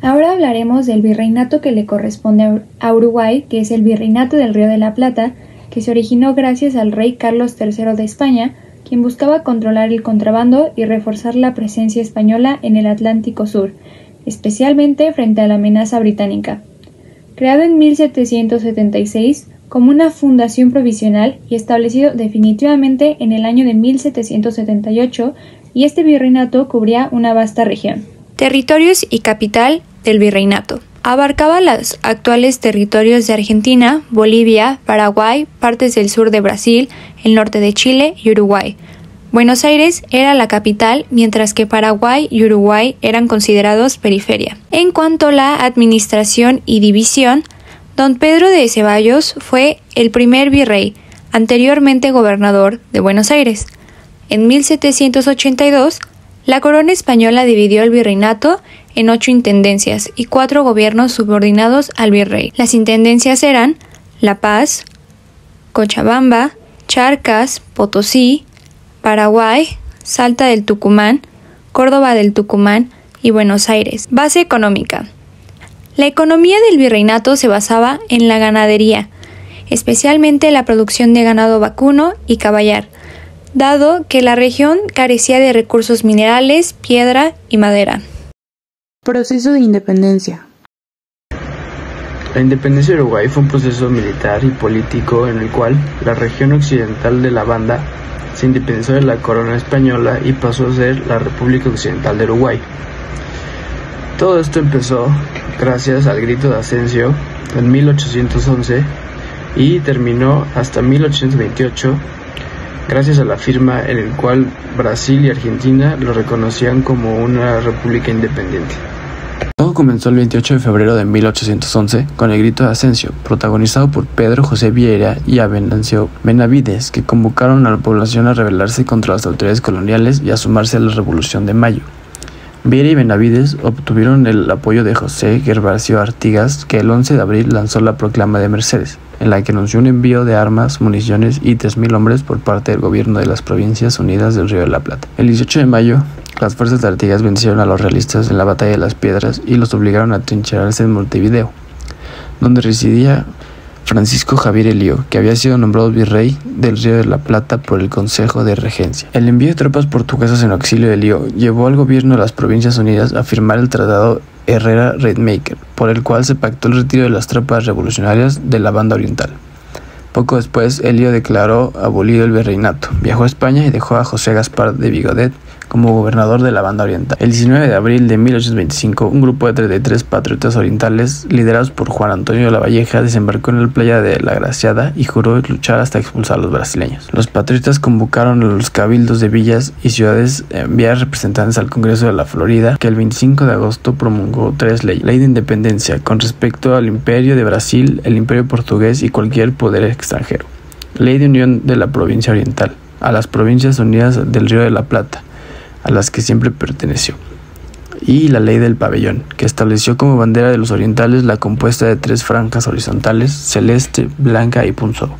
Ahora hablaremos del virreinato que le corresponde a Uruguay, que es el Virreinato del Río de la Plata, que se originó gracias al rey Carlos III de España, quien buscaba controlar el contrabando y reforzar la presencia española en el Atlántico Sur, especialmente frente a la amenaza británica. Creado en 1776 como una fundación provisional y establecido definitivamente en el año de 1778, y este virreinato cubría una vasta región. Territorios y capital del virreinato. Abarcaba los actuales territorios de Argentina, Bolivia, Paraguay, partes del sur de Brasil, el norte de Chile y Uruguay. Buenos Aires era la capital, mientras que Paraguay y Uruguay eran considerados periferia. En cuanto a la administración y división, don Pedro de Ceballos fue el primer virrey, anteriormente gobernador de Buenos Aires. En 1782, la corona española dividió el virreinato en 8 intendencias y 4 gobiernos subordinados al virrey. Las intendencias eran La Paz, Cochabamba, Charcas, Potosí, Paraguay, Salta del Tucumán, Córdoba del Tucumán y Buenos Aires. Base económica. La economía del virreinato se basaba en la ganadería, especialmente la producción de ganado vacuno y caballar, dado que la región carecía de recursos minerales, piedra y madera. Proceso de independencia. La independencia de Uruguay fue un proceso militar y político en el cual la región occidental de la banda se independizó de la corona española y pasó a ser la República Occidental de Uruguay. Todo esto empezó gracias al Grito de Ascencio en 1811 y terminó hasta 1828 gracias a la firma en el cual Brasil y Argentina lo reconocían como una república independiente. Todo comenzó el 28 de febrero de 1811 con el Grito de Ascencio, protagonizado por Pedro José Vieira y Venancio Benavides, que convocaron a la población a rebelarse contra las autoridades coloniales y a sumarse a la Revolución de Mayo. Vieira y Benavides obtuvieron el apoyo de José Gervasio Artigas, que el 11 de abril lanzó la Proclama de Mercedes, en la que anunció un envío de armas, municiones y 3.000 hombres por parte del gobierno de las Provincias Unidas del Río de la Plata. El 18 de mayo, las fuerzas de Artigas vencieron a los realistas en la Batalla de las Piedras y los obligaron a trincherarse en Montevideo, donde residía Francisco Javier Elío, que había sido nombrado virrey del Río de la Plata por el Consejo de Regencia. El envío de tropas portuguesas en auxilio de Elío llevó al gobierno de las Provincias Unidas a firmar el Tratado Herrera-Rademacher, por el cual se pactó el retiro de las tropas revolucionarias de la banda oriental. Poco después, Elío declaró abolido el virreinato, viajó a España y dejó a José Gaspar de Vigodet como gobernador de la banda oriental. El 19 de abril de 1825, un grupo de 33 patriotas orientales, liderados por Juan Antonio Lavalleja, desembarcó en la playa de La Graciada y juró luchar hasta expulsar a los brasileños. Los patriotas convocaron a los cabildos de villas y ciudades a enviar representantes al Congreso de la Florida, que el 25 de agosto promulgó 3 leyes. Ley de independencia con respecto al Imperio de Brasil, el Imperio portugués y cualquier poder extranjero. Ley de unión de la provincia oriental a las Provincias Unidas del Río de la Plata, a las que siempre perteneció, y la ley del pabellón, que estableció como bandera de los orientales la compuesta de 3 franjas horizontales, celeste, blanca y punzón.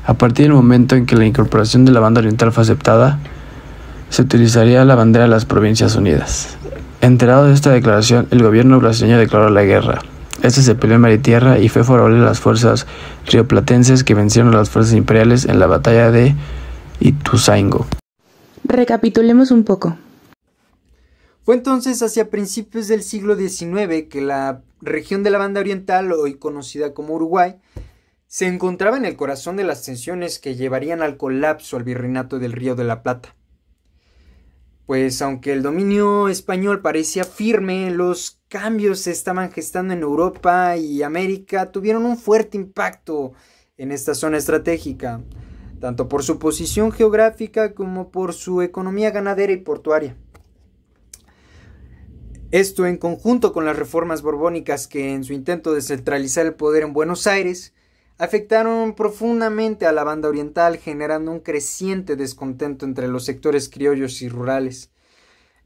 A partir del momento en que la incorporación de la banda oriental fue aceptada, se utilizaría la bandera de las Provincias Unidas. Enterado de esta declaración, el gobierno brasileño declaró la guerra. Este se peleó en mar y tierra y fue favorable a las fuerzas rioplatenses, que vencieron a las fuerzas imperiales en la batalla de Ituzaingó. Recapitulemos un poco. Fue entonces hacia principios del siglo XIX que la región de la banda oriental, hoy conocida como Uruguay, se encontraba en el corazón de las tensiones que llevarían al colapso al virreinato del Río de la Plata. Pues aunque el dominio español parecía firme, los cambios se estaban gestando en Europa y América tuvieron un fuerte impacto en esta zona estratégica, tanto por su posición geográfica como por su economía ganadera y portuaria. Esto en conjunto con las reformas borbónicas que en su intento de centralizar el poder en Buenos Aires afectaron profundamente a la banda oriental, generando un creciente descontento entre los sectores criollos y rurales.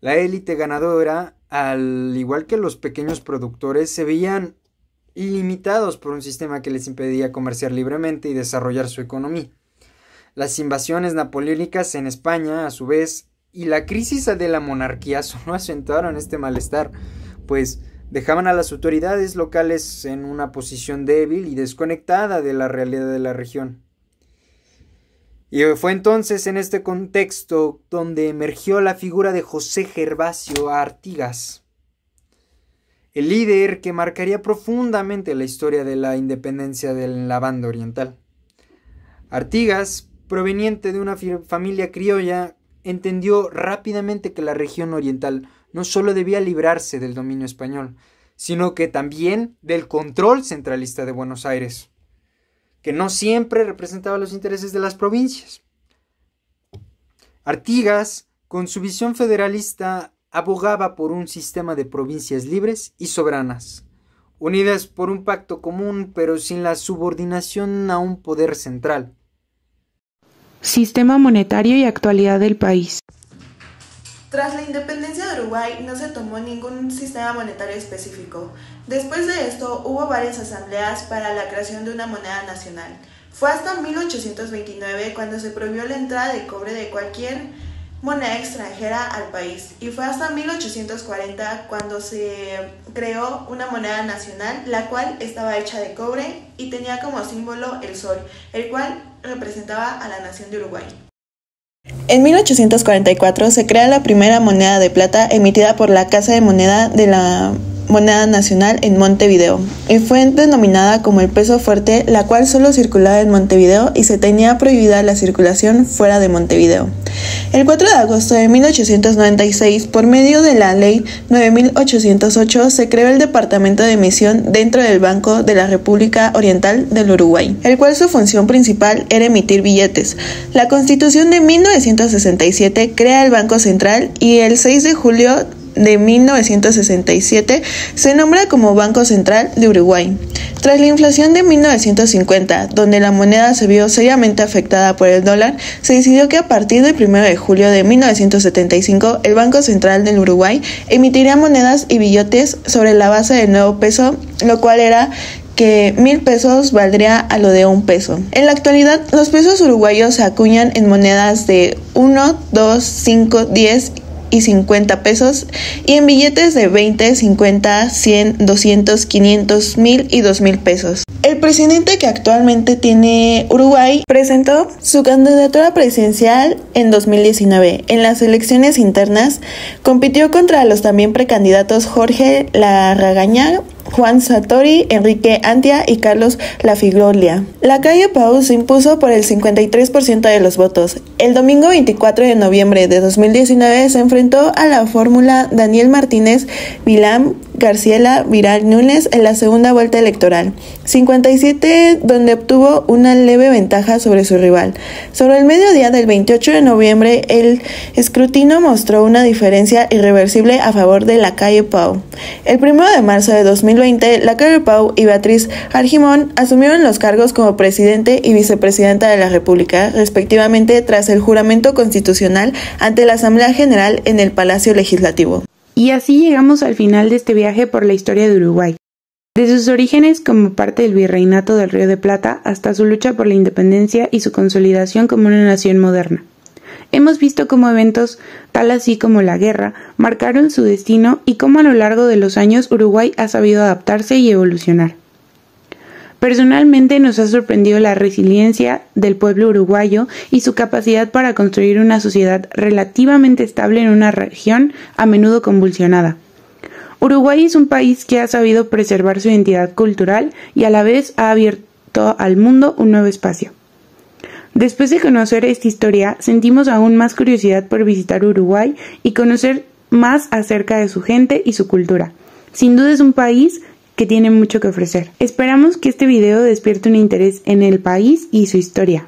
La élite ganadora, al igual que los pequeños productores, se veían limitados por un sistema que les impedía comerciar libremente y desarrollar su economía. Las invasiones napoleónicas en España, a su vez, y la crisis de la monarquía solo acentuaron este malestar, pues dejaban a las autoridades locales en una posición débil y desconectada de la realidad de la región. Y fue entonces en este contexto donde emergió la figura de José Gervasio Artigas, el líder que marcaría profundamente la historia de la independencia de la Banda Oriental. Artigas, proveniente de una familia criolla, entendió rápidamente que la región oriental no solo debía librarse del dominio español, sino que también del control centralista de Buenos Aires, que no siempre representaba los intereses de las provincias. Artigas, con su visión federalista, abogaba por un sistema de provincias libres y soberanas, unidas por un pacto común, pero sin la subordinación a un poder central. Sistema monetario y actualidad del país. Tras la independencia de Uruguay no se tomó ningún sistema monetario específico. Después de esto hubo varias asambleas para la creación de una moneda nacional. Fue hasta 1829 cuando se prohibió la entrada de cobre de cualquier moneda extranjera al país, y fue hasta 1840 cuando se creó una moneda nacional, la cual estaba hecha de cobre y tenía como símbolo el sol, el cual representaba a la nación de Uruguay. En 1844 se crea la primera moneda de plata emitida por la Casa de Moneda de la Moneda Nacional en Montevideo, y fue denominada como el peso fuerte, la cual solo circulaba en Montevideo y se tenía prohibida la circulación fuera de Montevideo. El 4 de agosto de 1896, por medio de la Ley 9808, se creó el Departamento de Emisión dentro del Banco de la República Oriental del Uruguay, el cual su función principal era emitir billetes. La Constitución de 1967 crea el Banco Central y el 6 de julio de 1967 se nombra como Banco Central de Uruguay. Tras la inflación de 1950, donde la moneda se vio seriamente afectada por el dólar, se decidió que a partir del 1 de julio de 1975 el Banco Central del Uruguay emitiría monedas y billetes sobre la base del nuevo peso, lo cual era que 1,000 pesos valdría a lo de 1 peso. En la actualidad, los pesos uruguayos se acuñan en monedas de 1, 2, 5, 10 y 50 pesos, y en billetes de 20, 50, 100, 200, 500, 1,000 y 2,000 pesos. El presidente que actualmente tiene Uruguay presentó su candidatura presidencial en 2019. En las elecciones internas compitió contra los también precandidatos Jorge Larragaña, Juan Sartori, Enrique Antia y Carlos Lafiglolia. Lacalle Pou se impuso por el 53% de los votos. El domingo 24 de noviembre de 2019 se enfrentó a la fórmula Daniel Martínez Vilán Garciela Viral Núñez en la segunda vuelta electoral, 57, donde obtuvo una leve ventaja sobre su rival. Sobre el mediodía del 28 de noviembre, el escrutinio mostró una diferencia irreversible a favor de Lacalle Pou. El 1 de marzo de 2020, Lacalle Pou y Beatriz Argimón asumieron los cargos como presidente y vicepresidenta de la República, respectivamente, tras el juramento constitucional ante la Asamblea General en el Palacio Legislativo. Y así llegamos al final de este viaje por la historia de Uruguay, desde sus orígenes como parte del Virreinato del Río de Plata hasta su lucha por la independencia y su consolidación como una nación moderna. Hemos visto cómo eventos, tal así como la guerra, marcaron su destino y cómo a lo largo de los años Uruguay ha sabido adaptarse y evolucionar. Personalmente nos ha sorprendido la resiliencia del pueblo uruguayo y su capacidad para construir una sociedad relativamente estable en una región a menudo convulsionada. Uruguay es un país que ha sabido preservar su identidad cultural y a la vez ha abierto al mundo un nuevo espacio. Después de conocer esta historia, sentimos aún más curiosidad por visitar Uruguay y conocer más acerca de su gente y su cultura. Sin duda es un país que tiene mucho que ofrecer. Esperamos que este video despierte un interés en el país y su historia.